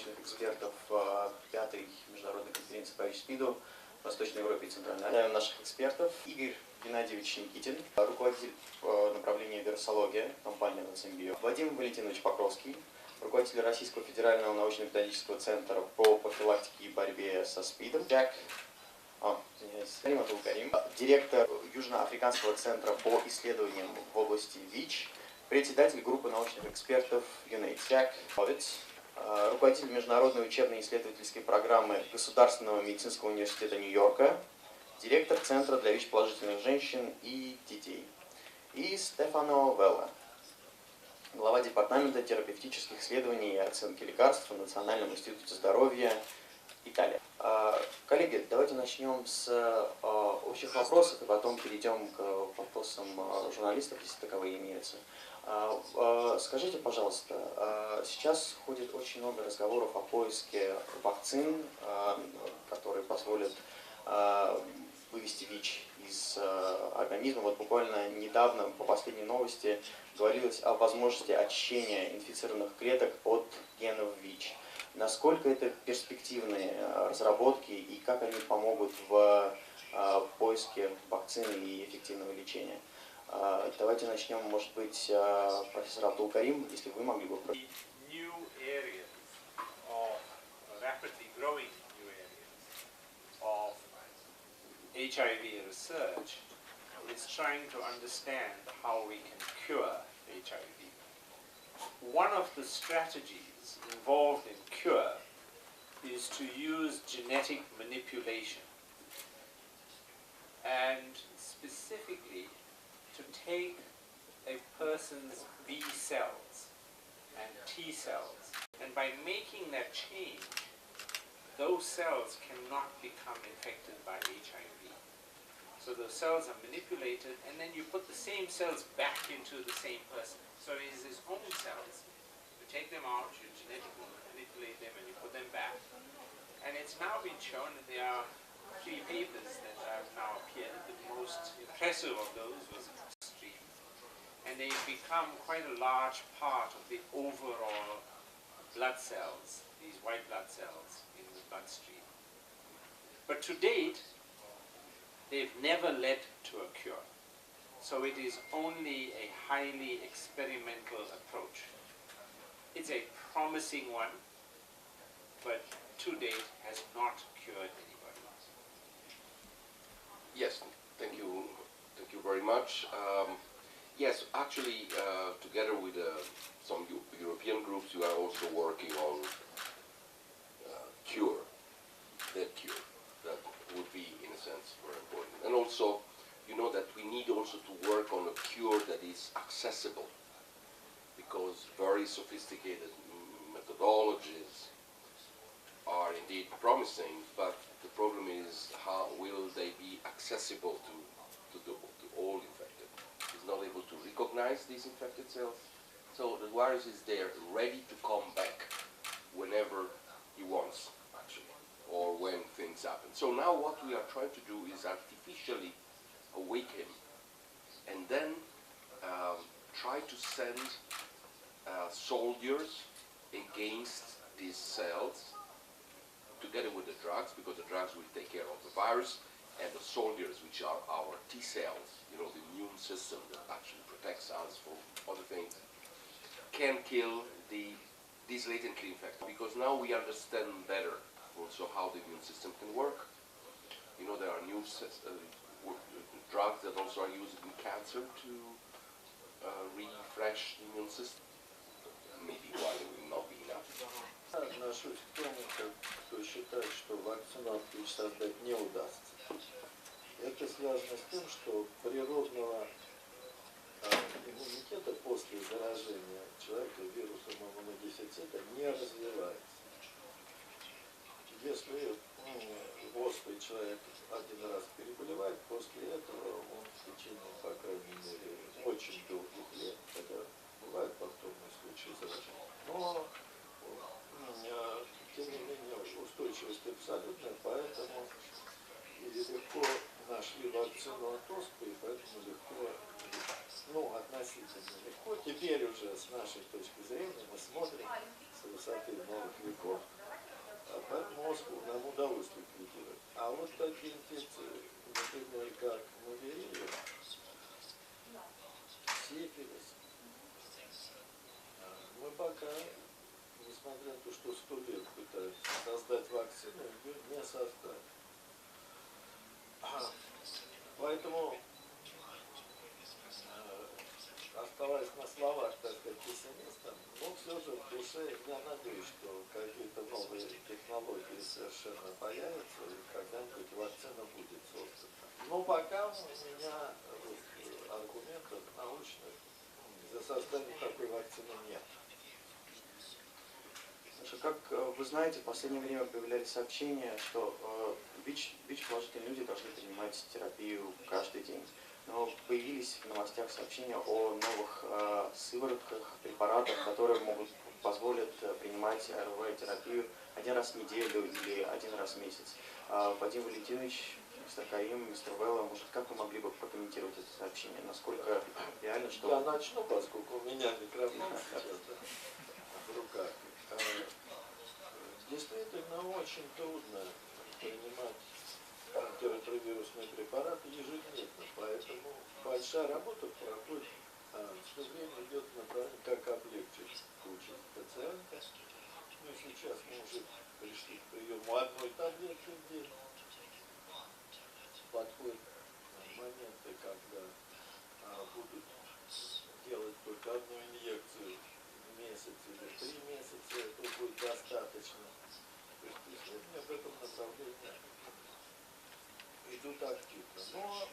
научных экспертов 5-й международной конференции по ВИЧ-СПИДу в Восточной Европе и Центральной Азии. Наших экспертов Игорь Никитин, руководитель направления вирусология, компания «Национальном. Вадим Покровский, руководитель Российского Федерального научно-методического Центра по профилактике и борьбе со СПИДом. Салим Абдул Карим, директор Южноафриканского Центра по исследованиям в области ВИЧ, председатель группы научных экспертов Джек ДеХовиц, руководитель международной учебной исследовательской программы Государственного медицинского университета Нью-Йорка, директор Центра для ВИЧ-положительных женщин и детей, и Стефано Велла, глава Департамента терапевтических исследований и оценки лекарств в Национальном институте здоровья, ИТАЛИЯ. Коллеги, давайте начнем с общих вопросов и потом перейдем к вопросам журналистов, если таковые имеются. Скажите, пожалуйста, сейчас ходит очень много разговоров о поиске вакцин, которые позволят вывести ВИЧ из организма. Вот буквально недавно, по последней новости, говорилось о возможности очищения инфицированных клеток от генов ВИЧ. Насколько это перспективные разработки и как они помогут в поиске вакцины и эффективного лечения? Давайте начнем, может быть, профессор Абдул Карим, если вы могли бы... HIV research is trying to understand how we can cure HIV. One of the strategies involved in cure is to use genetic manipulation, and specifically to take a person's B cells and T cells, and by making that change, those cells cannot become infected by HIV. So those cells are manipulated, and then you put the same cells back into the same person. So it is his own cells. You take them out, you genetically manipulate them, and you put them back. And it's now been shown that there are 3 papers that have now appeared. The most impressive of those was extreme. And they've become quite a large part of the overall blood cells, these white blood cells in the bloodstream. But to date, they've never led to a cure. So it is only a highly experimental approach. It's a promising one, but to date has not cured anybody. Yes, thank you very much. Yes, actually, together with some European groups, we are also working on cure. That would be, in a sense, very important. And also, you know that we need also to work on a cure that is accessible, because very sophisticated methodologies are indeed promising, but the problem is how will they be accessible to all infected. It's not able to recognize these infected cells, so the virus is there ready to come back whenever he wants, actually, or when things happen. So now what we are trying to do is artificially awake him, and then try to send soldiers against these cells together with the drugs, because the drugs will take care of the virus, and the soldiers, which are our T cells, you know, the immune system that actually protects us from other things, can kill these latently infected. Because now we understand better also how the immune system can work. You know, there are new drugs that also are used in cancer to refresh the immune system. Maybe one will not be enough. Отношусь к тому, кто считает, что вакцину от ВИЧ создать не удастся. Это связано с тем, что природного иммунитета после заражения человека вирусом иммунодефицита не развивается. Если оспой человек один раз переболевает, после этого он в течение, по крайней мере, очень долгих лет, хотя бывают повторные случаи заражения, но тем не менее устойчивость абсолютная, поэтому легко нашли вакцину от оспы, и поэтому легко, относительно легко. Теперь уже с нашей точки зрения мы смотрим с высоты новых веков что 100 лет пытаются создать вакцину, ее не создать. Поэтому, оставаясь на словах, так сказать, пессимистом, но все же в душе я надеюсь, что какие-то новые технологии совершенно появятся, и когда-нибудь вакцина будет создана. Но пока у меня аргументов научных за создание такой вакцины нет. Как вы знаете, в последнее время появлялись сообщения, что ВИЧ-положительные люди должны принимать терапию каждый день. Но появились в новостях сообщения о новых сыворотках, препаратах, которые позволят принимать РВ-терапию один раз в неделю или один раз в месяц. Вадим Валентинович, мистер Карим, мистер Велла, может, как вы могли бы прокомментировать это сообщение? Насколько реально, что... Я начну, поскольку у меня микрофон сейчас в руках. Действительно, очень трудно принимать антиретровирусные препараты ежедневно, поэтому большая работа проходит, все время идет направление, как облегчить участь пациента. Ну, сейчас мы уже пришли к приему одной таблетки в день. Подходят моменты, когда будут делать только одну инъекцию в месяц или 3 месяца, это будет достаточно. То есть исследования в этом направлении идут активно. Но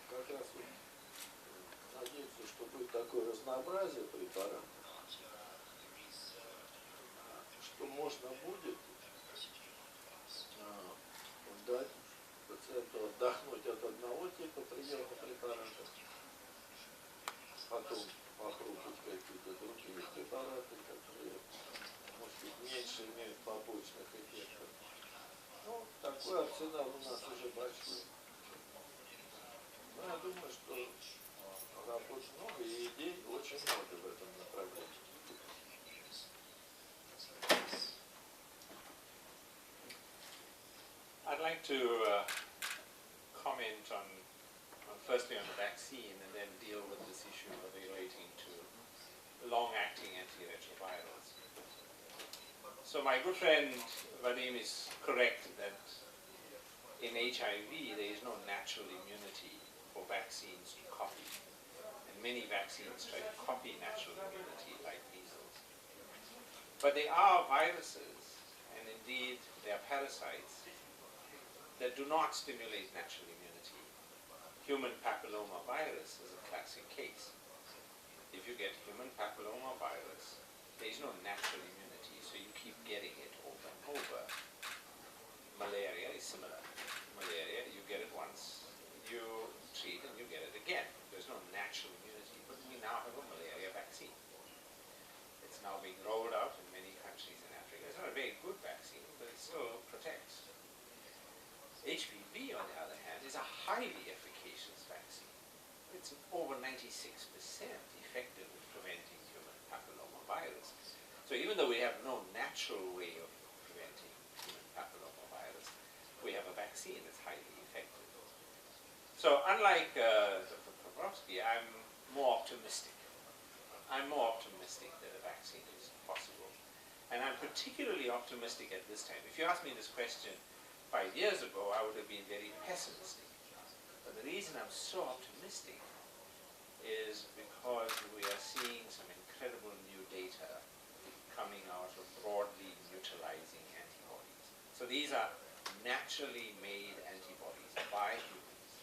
как раз вот надеюсь, что будет такое разнообразие препаратов, что можно будет дать пациенту отдохнуть от одного типа приема препаратов, потом попробовать какие-то другие препараты, которые, может быть, меньше имеют побочных эффектов. Ну, такой арсенал у нас уже большой. Но я думаю, что работ много и идей очень много в этом направлении. I'd like to comment on firstly on the vaccine and then deal with this issue relating to long-acting antiretrovirals. So my good friend Vadim is correct that in HIV there is no natural immunity for vaccines to copy. And many vaccines try to copy natural immunity like measles. But there are viruses, and indeed they are parasites, that do not stimulate natural immunity. Human papilloma virus is a classic case. If you get human papilloma virus, there is no natural immunity, so you keep getting it over and over. Malaria is similar. Malaria, you get it once, you treat and you get it again. There's no natural immunity, but we now have a malaria vaccine. It's now being rolled out in many countries in Africa. It's not a very good vaccine, but it still protects. HPV, on the other hand, is a highly efficacious vaccine. It's over 96% effective in preventing human papillomavirus. So even though we have no natural way of preventing human papillomavirus, we have a vaccine that's highly effective. So unlike Dr. Покровский, I'm more optimistic. I'm more optimistic that a vaccine is possible. And I'm particularly optimistic at this time. If you asked me this question 5 years ago, I would have been very pessimistic. But the reason I'm so optimistic is because we are seeing some incredible new data coming out of broadly neutralizing antibodies. So these are naturally made antibodies by humans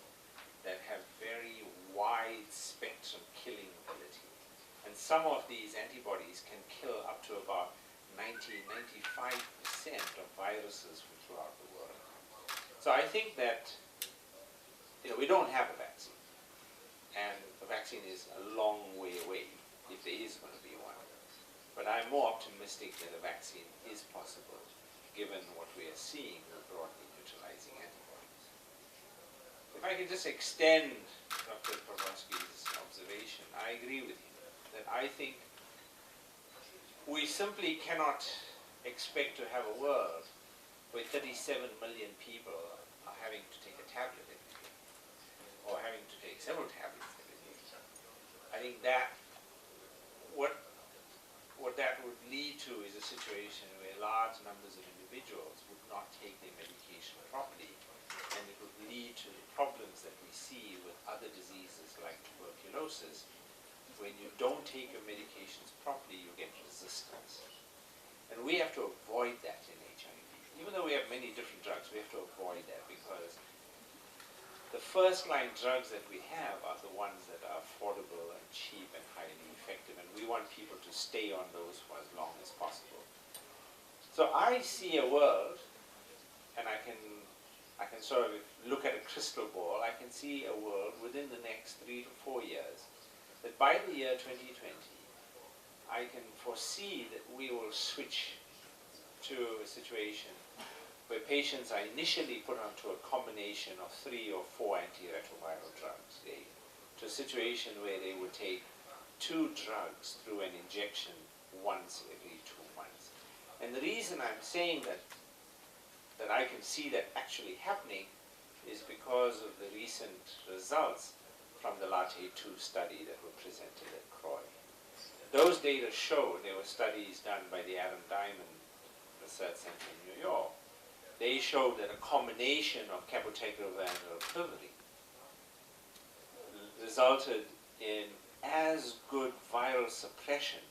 that have very wide spectrum killing ability. And some of these antibodies can kill up to about 90–95% of viruses from throughout the world. So I think that we don't have a vaccine, and the vaccine is a long way away if there is going to be one. But I'm more optimistic that a vaccine is possible, given what we are seeing with broadly neutralizing antibodies. If I can just extend Dr. Покровский's observation, I agree with him that I think we simply cannot expect to have a world where 37 million people are having to take a tablet every day, or having to take several tablets every day. I think that what what that would lead to is a situation where large numbers of individuals would not take their medication properly, and it would lead to the problems that we see with other diseases like tuberculosis. When you don't take your medications properly, you get resistance. And we have to avoid that in HIV. Even though we have many different drugs, we have to avoid that, because the first-line drugs that we have are the ones that are affordable and cheap and highly effective, and we want people to stay on those for as long as possible. So I see a world, and I can sort of look at a crystal ball. I can see a world within the next 3 to 4 years that by the year 2020, I can foresee that we will switch to a situation where patients are initially put onto a combination of 3 or 4 antiretroviral drugs, to a situation where they would take 2 drugs through an injection once every 2 months. And the reason I'm saying that I can see that actually happening is because of the recent results from the LATE-2 study that were presented at CROI. Those data showed, there were studies done by the Adam Diamond Research Center in New York. They showed that a combination of cabotegravir and rilpivirine resulted in as good viral suppression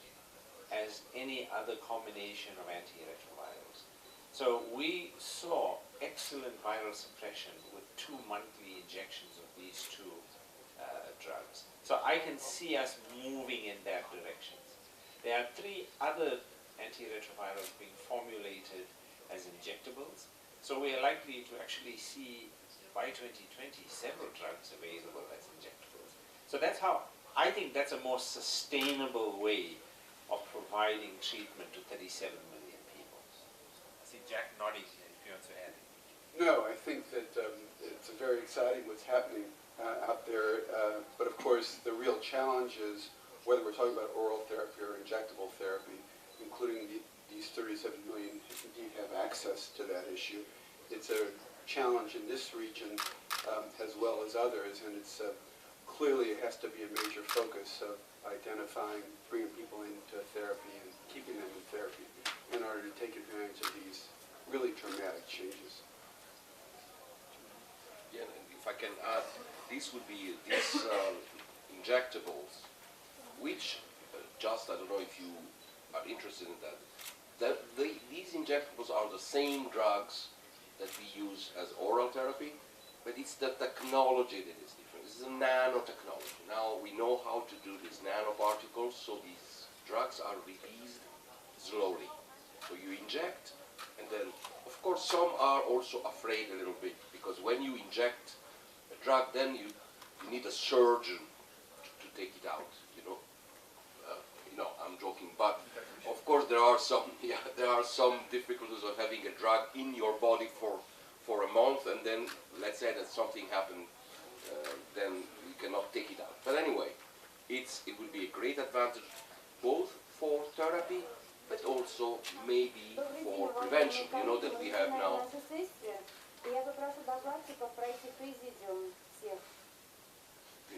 as any other combination of antiretrovirals. So we saw excellent viral suppression with 2 monthly injections of these 2 drugs. So I can see us moving in that direction. There are 3 other antiretrovirals being formulated as injectables. So we are likely to actually see by 2020 several drugs available as injectables. So that's how, I think that's a more sustainable way of providing treatment to 37 million people. I see Jack nodding if you want to add. No, I think that it's very exciting what's happening out there, but of course the real challenge is whether we're talking about oral therapy or injectable therapy, including these 37 million who indeed have access to that issue. It's a challenge in this region as well as others, and it's clearly it has to be a major focus of identifying, bringing people into therapy and keeping them in therapy in order to take advantage of these really dramatic changes. Yeah, and if I can add, these would be these injectables, which just, I don't know if you are interested in that these injectables are the same drugs that we use as oral therapy, but it's the technology that is different. This is a nanotechnology. Now we know how to do these nanoparticles, so these drugs are released slowly. So you inject, and then, of course, some are also afraid a little bit, because when you inject a drug, then you need a surgeon to take it out, you know. I'm joking, but of course there are some difficulties of having a drug in your body for a month, and then let's say that something happened, then you cannot take it out. But anyway, it will be a great advantage both for therapy, but also maybe for prevention. You know that we have now. You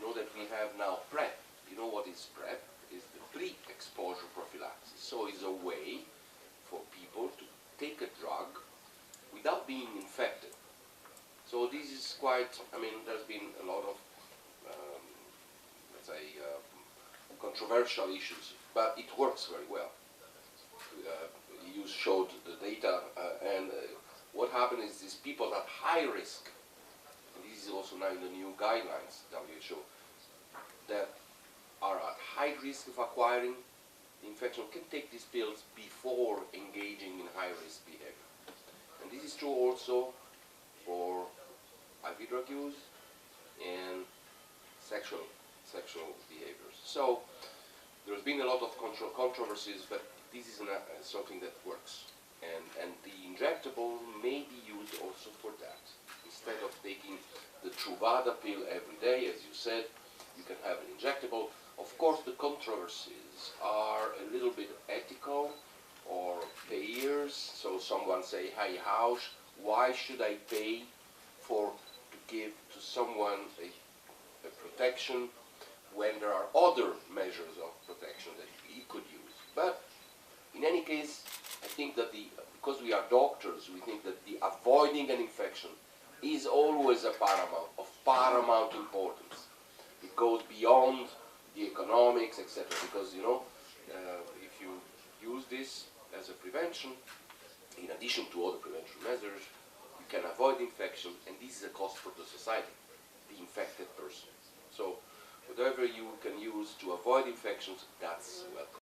know that we have now PrEP. You know what is PrEP? Is the pre-exposure prophylaxis. So it's a way for people to take a drug without being infected. So this is quite, I mean, there's been a lot of, let's say, controversial issues, but it works very well. You showed the data, and what happened is these people at high risk, and this is also now in the new guidelines, WHO, that are at high risk of acquiring the infection can take these pills before engaging in high-risk behavior. And this is true also for IV drug use and sexual behaviors. So there's been a lot of controversies, but this is something that works. And the injectable may be used also for that. Instead of taking the Truvada pill every day, as you said, you can have an injectable. Of course, the controversies are a little bit ethical or payers. So someone say, hey, why should I pay to give to someone a protection when there are other measures of protection that he could use? But any case, I think that because we are doctors, we think that the avoiding an infection is always of paramount importance. It goes beyond the economics, etc. Because, you know, if you use this as a prevention, in addition to other prevention measures, you can avoid infection, and this is a cost for the society, the infected person. So whatever you can use to avoid infections, that's welcome.